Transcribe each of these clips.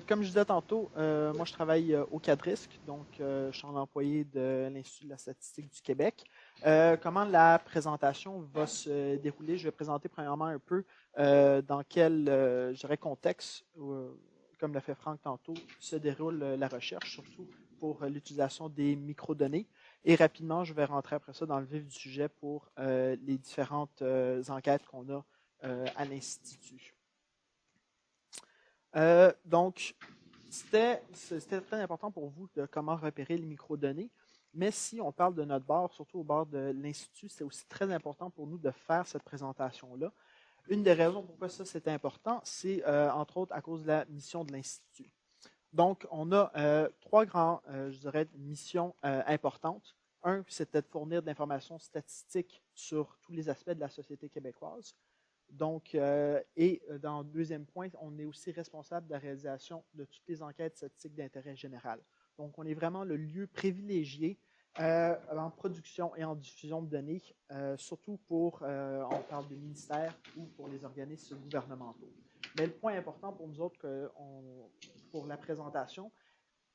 comme je disais tantôt, moi je travaille au CADRISC, donc je suis un employé de l'Institut de la statistique du Québec. Comment la présentation va se dérouler? Je vais présenter premièrement un peu dans quel, je dirais, contexte, comme l'a fait Franck tantôt, se déroule la recherche, surtout pour l'utilisation des microdonnées. Et rapidement, je vais rentrer après ça dans le vif du sujet pour les différentes enquêtes qu'on a à l'Institut. Donc, c'était très important pour vous de comment repérer les microdonnées. Mais si on parle de notre bord, surtout au bord de l'Institut, c'est aussi très important pour nous de faire cette présentation-là. Une des raisons pourquoi ça c'est important, c'est entre autres à cause de la mission de l'Institut. Donc, on a trois grandes, je dirais, missions importantes. Un, c'était de fournir de l'information statistique sur tous les aspects de la société québécoise. Donc, dans le deuxième point, on est aussi responsable de la réalisation de toutes les enquêtes statistiques d'intérêt général. Donc, on est vraiment le lieu privilégié en production et en diffusion de données, surtout pour, on parle des ministères ou pour les organismes gouvernementaux. Mais le point important pour nous autres, pour la présentation,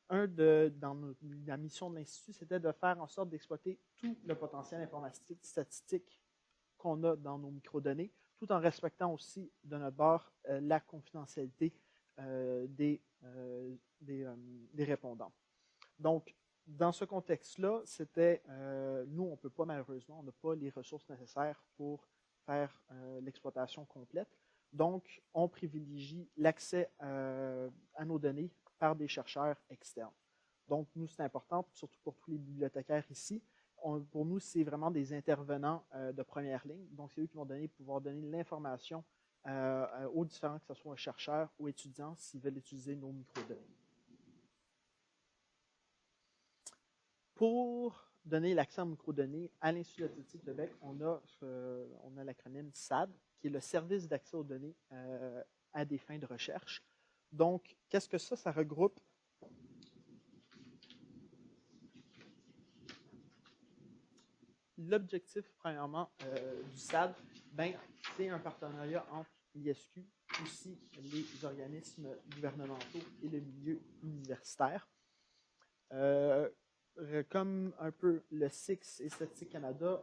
dans la mission de l'Institut, c'était de faire en sorte d'exploiter tout le potentiel informatique statistique qu'on a dans nos microdonnées, tout en respectant aussi, de notre bord, la confidentialité des répondants. Donc, dans ce contexte-là, nous, on ne peut pas malheureusement, on n'a pas les ressources nécessaires pour faire l'exploitation complète. Donc, on privilégie l'accès à nos données par des chercheurs externes. Donc, nous, c'est important, surtout pour tous les bibliothécaires ici. Pour nous, c'est vraiment des intervenants de première ligne. Donc, c'est eux qui vont pouvoir donner l'information aux différents, que ce soit chercheurs ou étudiants, s'ils veulent utiliser nos microdonnées. Pour donner l'accès aux microdonnées à l'Institut de la statistique du Québec, on a l'acronyme SAD, qui est le Service d'accès aux données à des fins de recherche. Donc, qu'est-ce que ça? Ça regroupe l'objectif, premièrement, du SAD, c'est un partenariat entre l'ISQ, aussi les organismes gouvernementaux et le milieu universitaire. Comme un peu le SIX et Statistique Canada,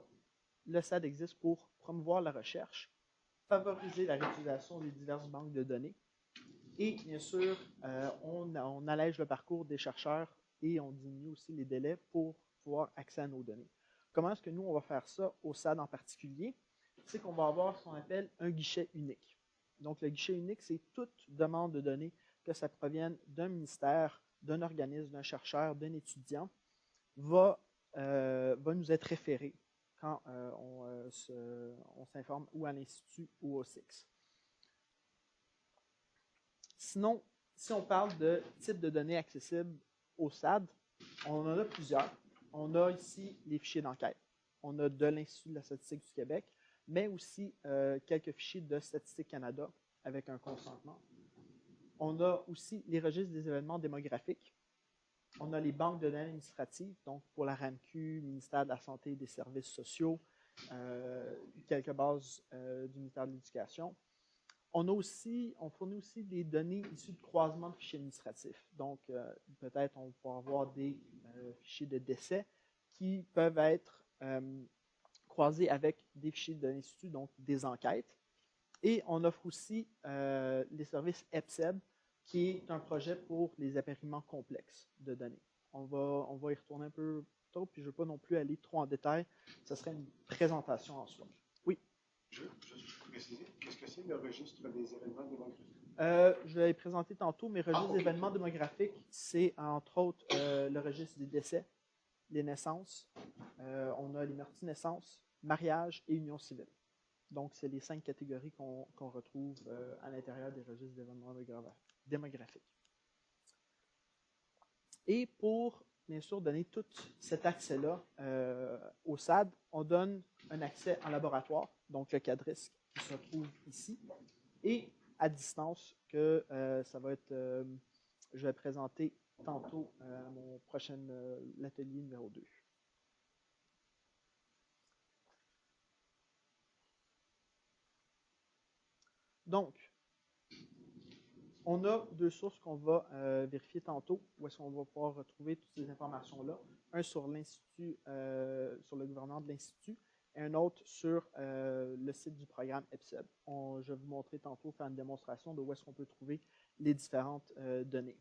le SAD existe pour promouvoir la recherche, favoriser la réutilisation des diverses banques de données et, bien sûr, on allège le parcours des chercheurs et on diminue aussi les délais pour pouvoir accéder à nos données. Comment est-ce que nous, on va faire ça au SAD en particulier? C'est qu'on va avoir ce qu'on appelle un guichet unique. Donc, le guichet unique, c'est toute demande de données, que ça provienne d'un ministère, d'un organisme, d'un chercheur, d'un étudiant, va nous être référé quand on s'informe ou à l'Institut ou au SIX. Sinon, si on parle de type de données accessibles au SAD, on en a plusieurs. On a ici les fichiers d'enquête. On a de l'Institut de la statistique du Québec, mais aussi quelques fichiers de Statistique Canada avec un consentement. On a aussi les registres des événements démographiques. On a les banques de données administratives, donc pour la RAMQ, ministère de la Santé et des Services sociaux, quelques bases du ministère de l'Éducation. On fournit aussi des données issues de croisement de fichiers administratifs. Donc, peut-être on peut avoir des fichiers de décès qui peuvent être croisés avec des fichiers de l'Institut, donc des enquêtes. Et on offre aussi les services EPSEB, qui est un projet pour les appareillements complexes de données. On va y retourner un peu tôt, puis je ne veux pas non plus aller trop en détail. Ce serait une présentation en soi. Oui? Je veux préciser, qu'est-ce que c'est le registre des événements démographiques? Je vais présenter tantôt mes registres d'événements démographiques. C'est entre autres le registre des décès, les naissances, on a les meurtres de naissance, mariage et union civile. Donc, c'est les 5 catégories qu'on retrouve à l'intérieur des registres d'événements démographiques. Et pour, bien sûr, donner tout cet accès-là au SAD, on donne un accès en laboratoire, donc le CADRISC qui se trouve ici, et à distance, que ça va être, je vais présenter tantôt à mon prochain atelier numéro 2. Donc, On a deux sources qu'on va vérifier tantôt, où est-ce qu'on va pouvoir retrouver toutes ces informations-là. Un sur l'Institut, sur le gouvernement de l'Institut, et un autre sur le site du programme EPSEB. Je vais vous montrer tantôt, faire une démonstration de où est-ce qu'on peut trouver les différentes données.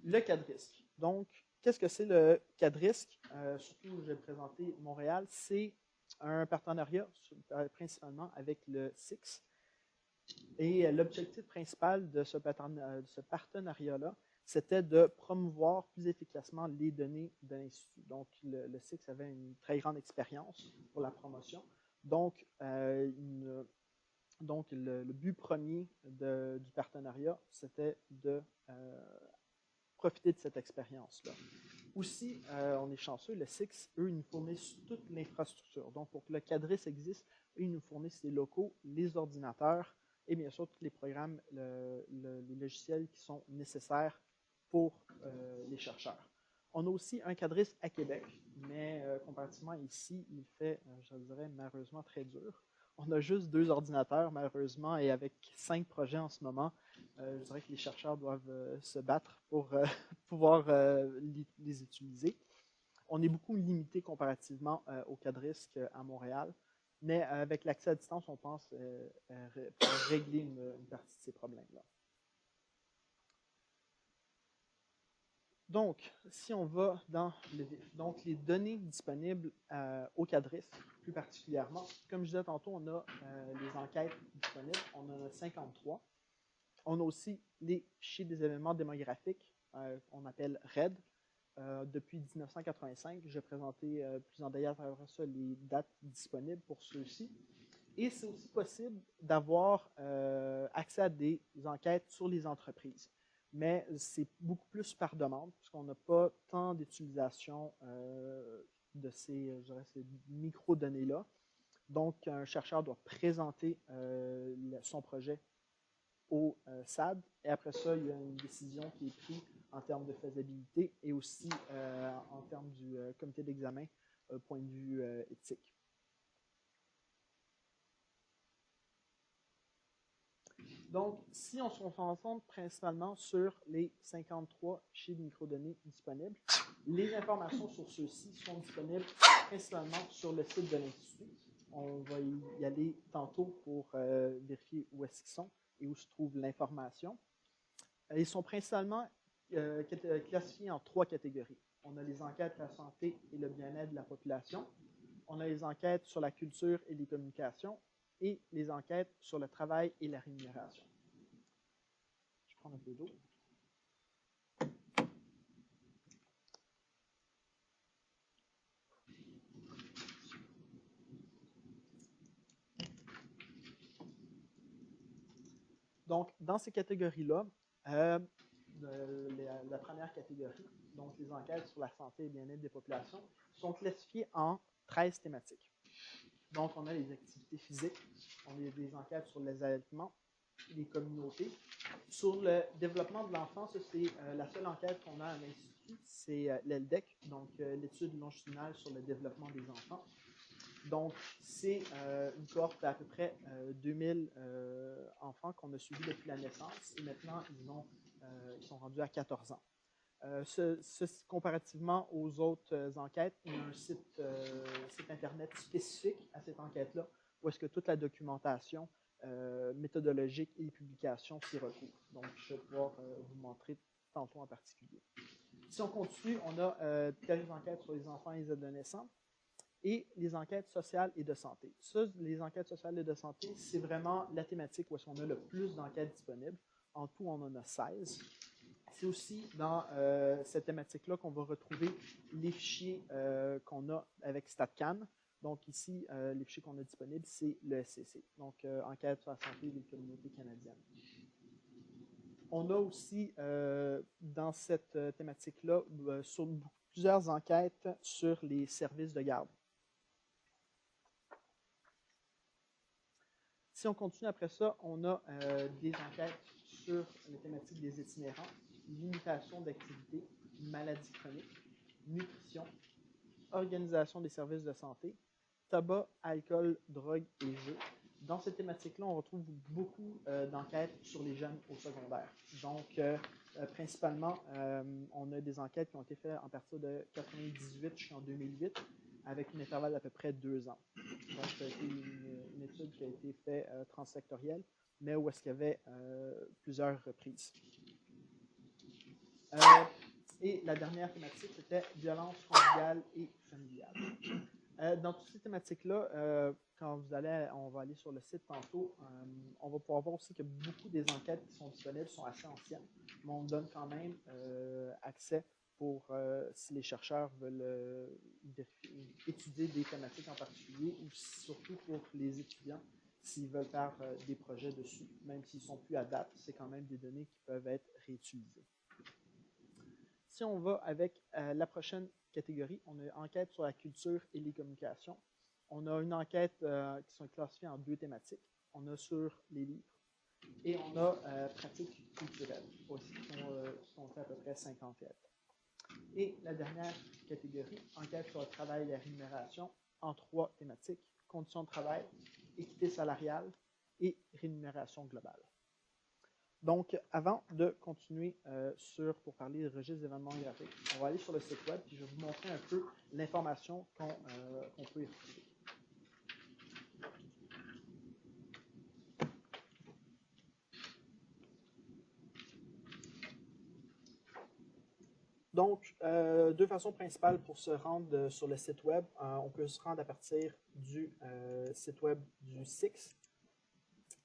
Le CADRISC. Donc, qu'est-ce que c'est le CADRISC? Surtout, je vais présenter Montréal. C'est un partenariat principalement avec le SIX. Et l'objectif principal de ce partenariat-là, c'était de promouvoir plus efficacement les données de l'Institut. Donc, le SIX avait une très grande expérience pour la promotion. Donc, le but premier du partenariat, c'était de profiter de cette expérience-là. Aussi, on est chanceux, le SIX, eux, ils nous fournissent toute l'infrastructure. Donc, pour que le CADRIS existe, eux, ils nous fournissent les locaux, les ordinateurs et bien sûr tous les programmes, les logiciels qui sont nécessaires pour les chercheurs. On a aussi un CADRIS à Québec, mais comparativement ici, il fait, je dirais, malheureusement très dur. On a juste 2 ordinateurs, malheureusement, et avec 5 projets en ce moment, je dirais que les chercheurs doivent se battre pour pouvoir les utiliser. On est beaucoup limité comparativement au CADRISC à Montréal, mais avec l'accès à distance, on pense pouvoir régler une partie de ces problèmes-là. Donc, si on va dans le vif, donc les données disponibles au CADRISC, plus particulièrement, comme je disais tantôt, on a les enquêtes disponibles, on en a 53. On a aussi les fichiers des événements démographiques, qu'on appelle RED, depuis 1985. Je vais présenter plus en détail à travers ça les dates disponibles pour ceux-ci. Et c'est aussi possible d'avoir accès à des enquêtes sur les entreprises. Mais c'est beaucoup plus par demande, puisqu'on n'a pas tant d'utilisation de ces micro-données-là. Donc, un chercheur doit présenter son projet au SAD, et après ça, il y a une décision qui est prise en termes de faisabilité et aussi en termes du comité d'examen, point de vue éthique. Donc, si on se concentre principalement sur les 53 fichiers de microdonnées disponibles, les informations sur ceux-ci sont disponibles principalement sur le site de l'Institut. On va y aller tantôt pour vérifier où est-ce qu'ils sont et où se trouve l'information. Ils sont principalement classifiés en 3 catégories. On a les enquêtes sur la santé et le bien-être de la population. On a les enquêtes sur la culture et les communications et les enquêtes sur le travail et la rémunération. Je prends un peu d'eau. Donc, dans ces catégories-là, la première catégorie, donc les enquêtes sur la santé et le bien-être des populations, sont classifiées en 13 thématiques. Donc, on a les activités physiques, on a des enquêtes sur les allaitements, les communautés. Sur le développement de l'enfant, ça c'est la seule enquête qu'on a à l'Institut, c'est l'ELDEC, donc l'étude longitudinale sur le développement des enfants. Donc, c'est une cohorte d'à peu près 2000 enfants qu'on a suivis depuis la naissance et maintenant ils sont rendus à 14 ans. Comparativement aux autres enquêtes, il y a un site Internet spécifique à cette enquête-là où est-ce que toute la documentation méthodologique et les publications s'y retrouvent. Donc, je vais pouvoir vous montrer tantôt en particulier. Si on continue, on a quelques enquêtes sur les enfants et les adolescents et les enquêtes sociales et de santé. Ça, les enquêtes sociales et de santé, c'est vraiment la thématique où est-ce qu'on a le plus d'enquêtes disponibles. En tout, on en a 16. C'est aussi dans cette thématique-là qu'on va retrouver les fichiers qu'on a avec StatCan. Donc ici, les fichiers qu'on a disponibles, c'est le SCC, donc enquête sur la santé des communautés canadiennes. On a aussi, dans cette thématique-là, plusieurs enquêtes sur les services de garde. Si on continue après ça, on a des enquêtes sur les thématiques des itinérants, limitation d'activité, maladies chroniques, nutrition, organisation des services de santé, tabac, alcool, drogue et jeux, Dans cette thématique-là, on retrouve beaucoup d'enquêtes sur les jeunes au secondaire. Donc, principalement, on a des enquêtes qui ont été faites en partir de 1998 jusqu'en 2008, avec un intervalle d'à peu près 2 ans. Donc, ça a été une étude qui a été faite transsectorielle, mais où est-ce qu'il y avait plusieurs reprises. Et la dernière thématique, c'était violence conjugale et familiale. Dans toutes ces thématiques-là, quand on va aller sur le site tantôt, on va pouvoir voir aussi que beaucoup des enquêtes qui sont disponibles sont assez anciennes, mais on donne quand même accès pour si les chercheurs veulent étudier des thématiques en particulier, ou surtout pour les étudiants s'ils veulent faire des projets dessus, même s'ils ne sont plus à date, c'est quand même des données qui peuvent être réutilisées. Si on va avec la prochaine catégorie, on a enquête sur la culture et les communications. On a une enquête qui sont classifiées en 2 thématiques. On a sur les livres et on a pratiques culturelles aussi qui sont fait à peu près 50 lettres. Et la dernière catégorie, enquête sur le travail et la rémunération en 3 thématiques, conditions de travail, équité salariale et rémunération globale. Donc, avant de continuer pour parler des registres d'événements graphiques, on va aller sur le site web et je vais vous montrer un peu l'information qu'on peut y retrouver. Donc, 2 façons principales pour se rendre sur le site web. On peut se rendre à partir du site web du SIX,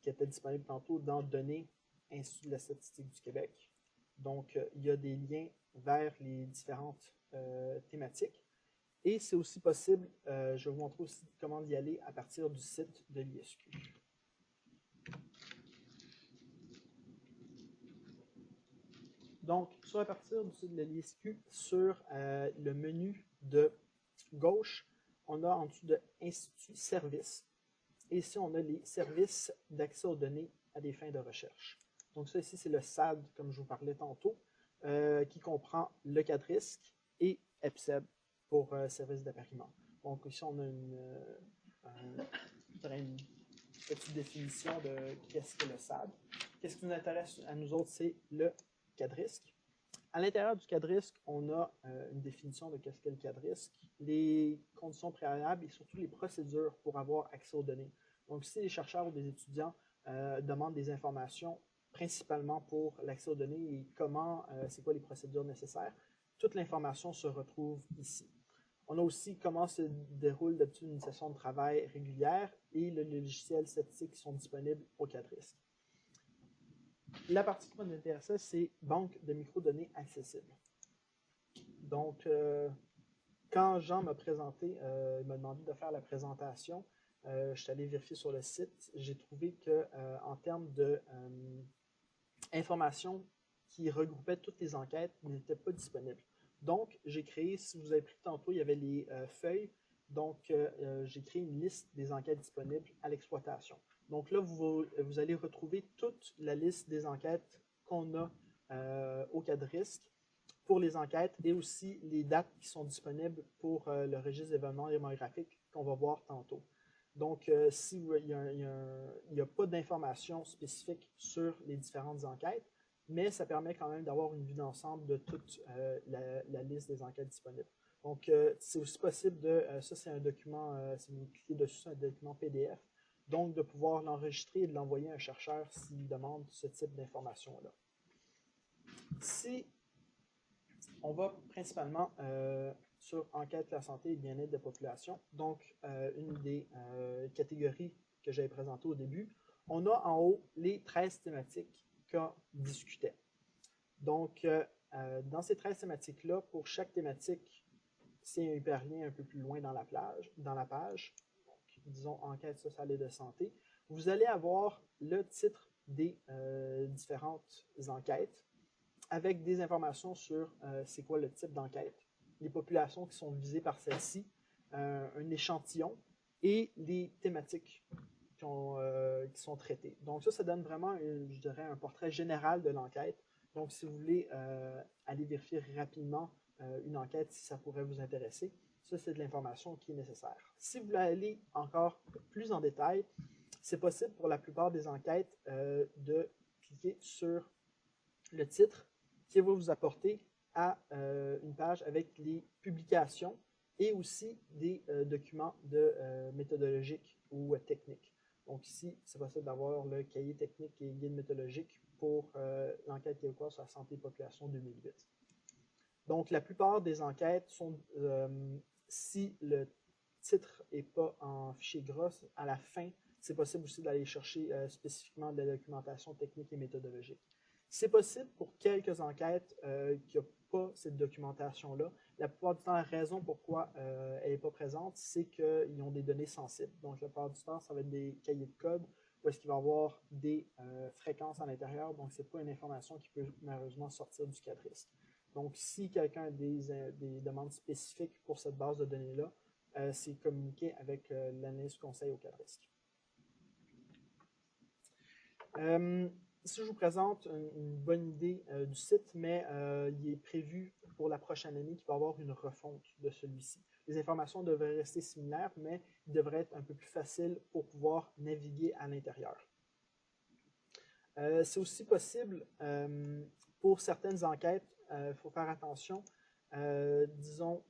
qui était disponible tantôt dans Données, Institut de la statistique du Québec. Donc, il y a des liens vers les différentes thématiques. Et c'est aussi possible, je vais vous montrer aussi comment y aller à partir du site de l'ISQ. Donc, à partir du site de l'ISQ, sur le menu de gauche, on a en dessous de Institut Services. Et ici, on a les services d'accès aux données à des fins de recherche. Donc, ça ici, c'est le SAD, comme je vous parlais tantôt, qui comprend le CADRISC et EPSEB pour service d'appariement. Donc, ici, on a une petite définition de qu'est-ce que le SAD. Qu'est-ce qui nous intéresse à nous autres, c'est le CADRISC. À l'intérieur du CADRISC, on a une définition de qu'est-ce qu'est le CADRISC, les conditions préalables et surtout les procédures pour avoir accès aux données. Donc, si les chercheurs ou des étudiants demandent des informations, principalement pour l'accès aux données et c'est quoi les procédures nécessaires, toute l'information se retrouve ici. On a aussi comment se déroule d'habitude une session de travail régulière et le logiciel statistique qui sont disponibles au CADRISC. La partie qui nous intéresse, c'est banque de microdonnées accessibles. Donc, quand Jean m'a présenté, il m'a demandé de faire la présentation, je suis allé vérifier sur le site, j'ai trouvé qu'en termes d'informations qui regroupaient toutes les enquêtes, n'étaient pas disponibles. Donc, j'ai créé, si vous avez pris tantôt, il y avait les feuilles, donc j'ai créé une liste des enquêtes disponibles à l'exploitation. Donc là, vous allez retrouver toute la liste des enquêtes qu'on a au CADRISC pour les enquêtes et aussi les dates qui sont disponibles pour le registre d'événements démographiques qu'on va voir tantôt. Donc, s'il n'y a pas d'informations spécifiques sur les différentes enquêtes, mais ça permet quand même d'avoir une vue d'ensemble de toute la liste des enquêtes disponibles. Donc, c'est aussi possible ça c'est un document, si vous cliquez dessus, c'est un document PDF, donc de pouvoir l'enregistrer et de l'envoyer à un chercheur s'il demande ce type d'informations-là. Si on va principalement sur enquête de la santé et bien-être de la population, donc une des catégories que j'avais présentées au début, on a en haut les 13 thématiques qu'on discutait. Donc, dans ces 13 thématiques-là, pour chaque thématique, c'est un hyperlien un peu plus loin dans la page. Donc, disons enquête sociale et de santé. Vous allez avoir le titre des différentes enquêtes avec des informations sur c'est quoi le type d'enquête, les populations qui sont visées par celle-ci, un échantillon et les thématiques qui sont traitées. Donc ça donne vraiment, je dirais, un portrait général de l'enquête. Donc si vous voulez aller vérifier rapidement une enquête, si ça pourrait vous intéresser, ça c'est de l'information qui est nécessaire. Si vous voulez aller encore plus en détail, c'est possible pour la plupart des enquêtes de cliquer sur le titre qui va vous apporter à une page avec les publications et aussi des documents méthodologiques ou techniques. Donc ici, c'est possible d'avoir le cahier technique et guide méthodologique pour l'enquête québécoise sur la santé et population 2008. Donc la plupart des enquêtes sont, si le titre n'est pas en fichier gras, à la fin, c'est possible aussi d'aller chercher spécifiquement de la documentation technique et méthodologique. C'est possible pour quelques enquêtes qu'il n'y a pas cette documentation-là. La plupart du temps, la raison pourquoi elle n'est pas présente, c'est qu'ils ont des données sensibles. Donc, la plupart du temps, ça va être des cahiers de code où est-ce qu'il va y avoir des fréquences à l'intérieur. Donc, ce n'est pas une information qui peut malheureusement sortir du cadriste. Donc, si quelqu'un a des demandes spécifiques pour cette base de données-là, c'est communiqué avec l'analyse conseil au cadriste. Ici, je vous présente une bonne idée du site, mais il est prévu pour la prochaine année qu'il va y avoir une refonte de celui-ci. Les informations devraient rester similaires, mais il devrait être un peu plus facile pour pouvoir naviguer à l'intérieur. C'est aussi possible pour certaines enquêtes, il faut faire attention, disons,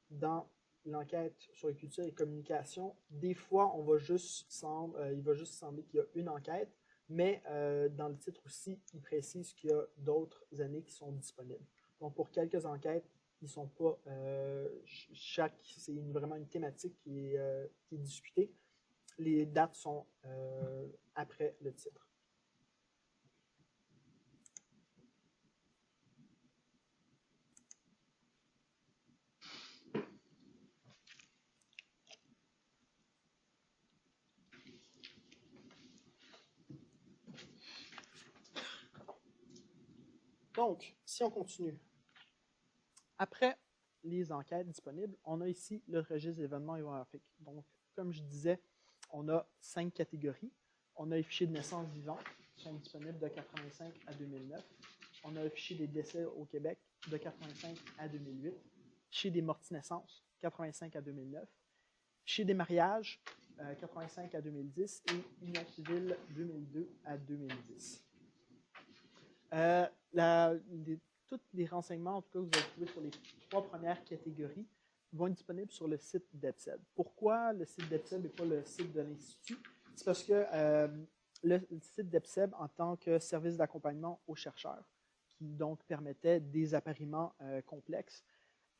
dans l'enquête sur les cultures et communications, des fois, il va juste sembler qu'il y a une enquête, mais dans le titre aussi, il précise qu'il y a d'autres années qui sont disponibles. Donc, pour quelques enquêtes, ils sont pas c'est vraiment une thématique qui est discutée. Les dates sont après le titre. Donc, si on continue, après les enquêtes disponibles, on a ici le registre d'événements géographiques. Donc, comme je disais, on a 5 catégories. On a les fichiers de naissance vivants qui sont disponibles de 1985 à 2009. On a le fichier des décès au Québec de 1985 à 2008. Fichier des morts-naissances, 1985 à 2009. Fichier des mariages, 1985 à 2010 et Union civile 2002 à 2010. Tous les renseignements, en tout cas, que vous allez trouver sur les 3 premières catégories vont être disponibles sur le site d'EPSEB. Pourquoi le site d'EPSEB et pas le site de l'Institut? C'est parce que le site d'EPSEB, en tant que service d'accompagnement aux chercheurs, qui donc permettait des appariements complexes,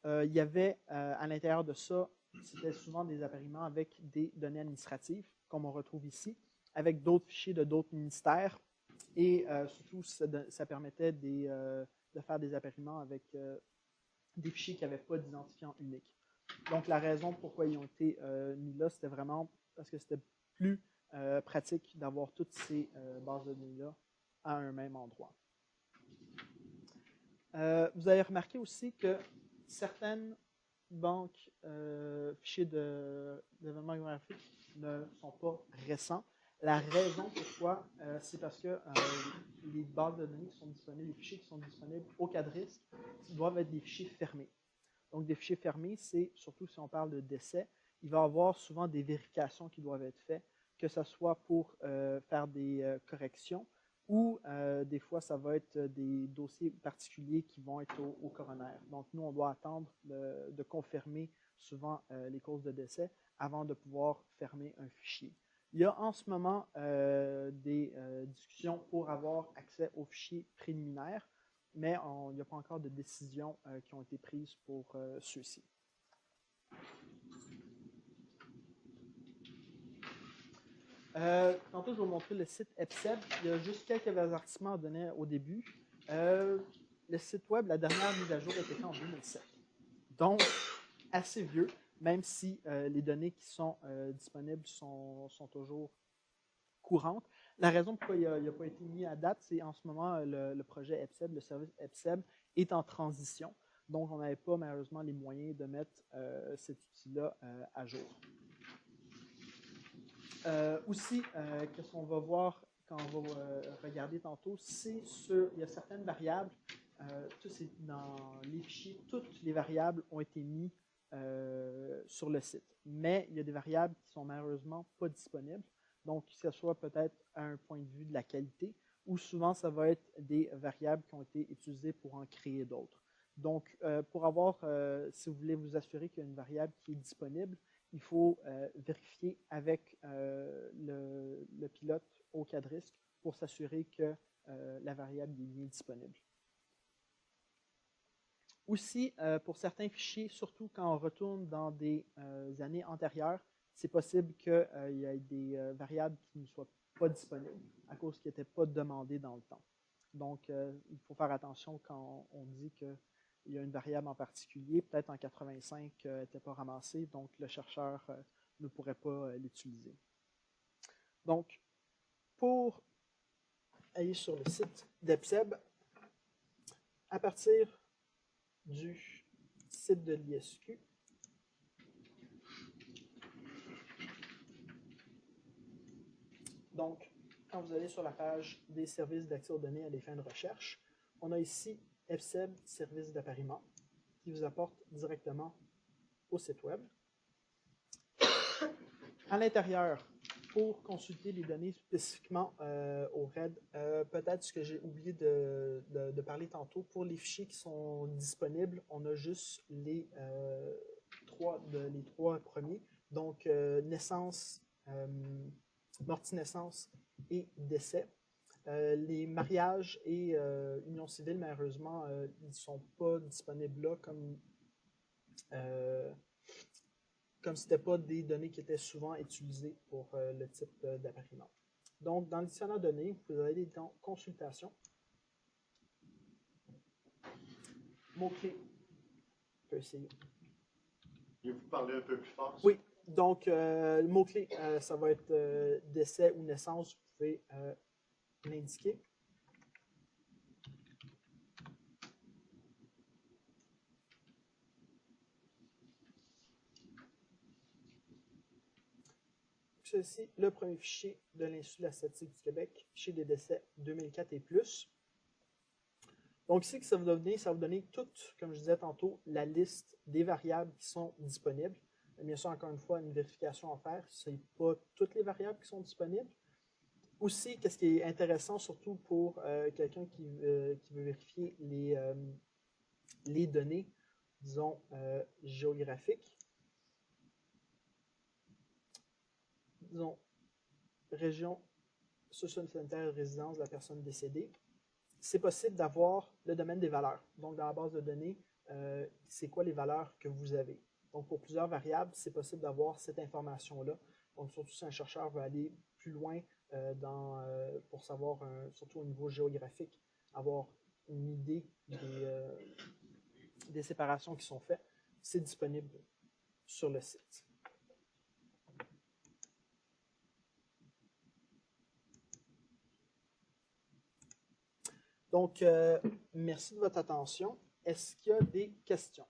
il y avait à l'intérieur de ça, c'était souvent des appariements avec des données administratives, comme on retrouve ici, avec d'autres fichiers de d'autres ministères. Et surtout, ça permettait de faire des appariements avec des fichiers qui n'avaient pas d'identifiant unique. Donc, la raison pourquoi ils ont été mis là, c'était vraiment parce que c'était plus pratique d'avoir toutes ces bases de données-là à un même endroit. Vous avez remarqué aussi que certaines banques fichiers d'événements géographiques ne sont pas récents. La raison pourquoi, c'est parce que les bases de données qui sont disponibles, les fichiers qui sont disponibles au cadriste, doivent être des fichiers fermés. Donc, des fichiers fermés, c'est surtout si on parle de décès, il va y avoir souvent des vérifications qui doivent être faites, que ce soit pour faire des corrections ou des fois, ça va être des dossiers particuliers qui vont être au coroner. Donc, nous, on doit attendre de confirmer souvent les causes de décès avant de pouvoir fermer un fichier. Il y a en ce moment des discussions pour avoir accès aux fichiers préliminaires, mais il n'y a pas encore de décisions qui ont été prises pour ceux-ci. Tantôt, je vais vous montrer le site EPSEB. Il y a juste quelques avertissements à donner au début. Le site web, la dernière mise à jour a été faite en 2007. Donc, assez vieux, même si les données qui sont disponibles sont toujours courantes. La raison pourquoi il n'a pas été mis à date, c'est en ce moment, le projet EPSEB, le service EPSEB, est en transition. Donc, on n'avait pas malheureusement les moyens de mettre cet outil-là à jour. Aussi, qu'est-ce qu'on va voir quand on va regarder tantôt, c'est il y a certaines variables, dans les fichiers, toutes les variables ont été mises sur le site. Mais il y a des variables qui sont malheureusement pas disponibles. Donc, que ce soit peut-être à un point de vue de la qualité, ou souvent, ça va être des variables qui ont été utilisées pour en créer d'autres. Donc, pour avoir, si vous voulez vous assurer qu'il y a une variable qui est disponible, il faut vérifier avec le pilote au cas de risque pour s'assurer que la variable est bien disponible. Aussi, pour certains fichiers, surtout quand on retourne dans des années antérieures, c'est possible qu'il y ait des variables qui ne soient pas disponibles à cause qu'ils n'étaient pas demandées dans le temps. Donc, il faut faire attention quand on dit qu'il y a une variable en particulier, peut-être en 85 n'était pas ramassée, donc le chercheur ne pourrait pas l'utiliser. Donc, pour aller sur le site d'EPSEB, à partir du site de l'ISQ, donc, quand vous allez sur la page des services d'accès aux données à des fins de recherche, on a ici EPSEB Service d'appariement qui vous apporte directement au site web. À l'intérieur, pour consulter les données spécifiquement au RAID, peut-être ce que j'ai oublié de parler tantôt, pour les fichiers qui sont disponibles, on a juste les trois premiers, donc naissance, morti-naissance et décès. Les mariages et unions civiles, malheureusement, ils ne sont pas disponibles là comme ce n'était pas des données qui étaient souvent utilisées pour le type d'appariement. Donc, dans le dictionnaire de données, vous pouvez aller dans Consultation. Mots-clés. Je peux essayer. Pouvez-vous parler un peu plus fort? Oui. Donc, le mot-clé, ça va être décès ou naissance. Vous pouvez l'indiquer. Ceci, le premier fichier de l'Institut de la statistique du Québec, fichier des décès 2004 et plus. Donc ici, ça va vous donner toute, comme je disais tantôt, la liste des variables qui sont disponibles. Bien sûr, encore une fois, une vérification à faire. Ce n'est pas toutes les variables qui sont disponibles. Aussi, qu'est-ce qui est intéressant, surtout pour quelqu'un qui veut vérifier les données, disons, géographiques. Disons, région socio-sanitaire de résidence de la personne décédée. C'est possible d'avoir le domaine des valeurs. Donc, dans la base de données, c'est quoi les valeurs que vous avez. Donc, pour plusieurs variables, c'est possible d'avoir cette information-là. Donc, surtout si un chercheur veut aller plus loin pour savoir, surtout au niveau géographique, avoir une idée des séparations qui sont faites, c'est disponible sur le site. Donc, merci de votre attention. Est-ce qu'il y a des questions?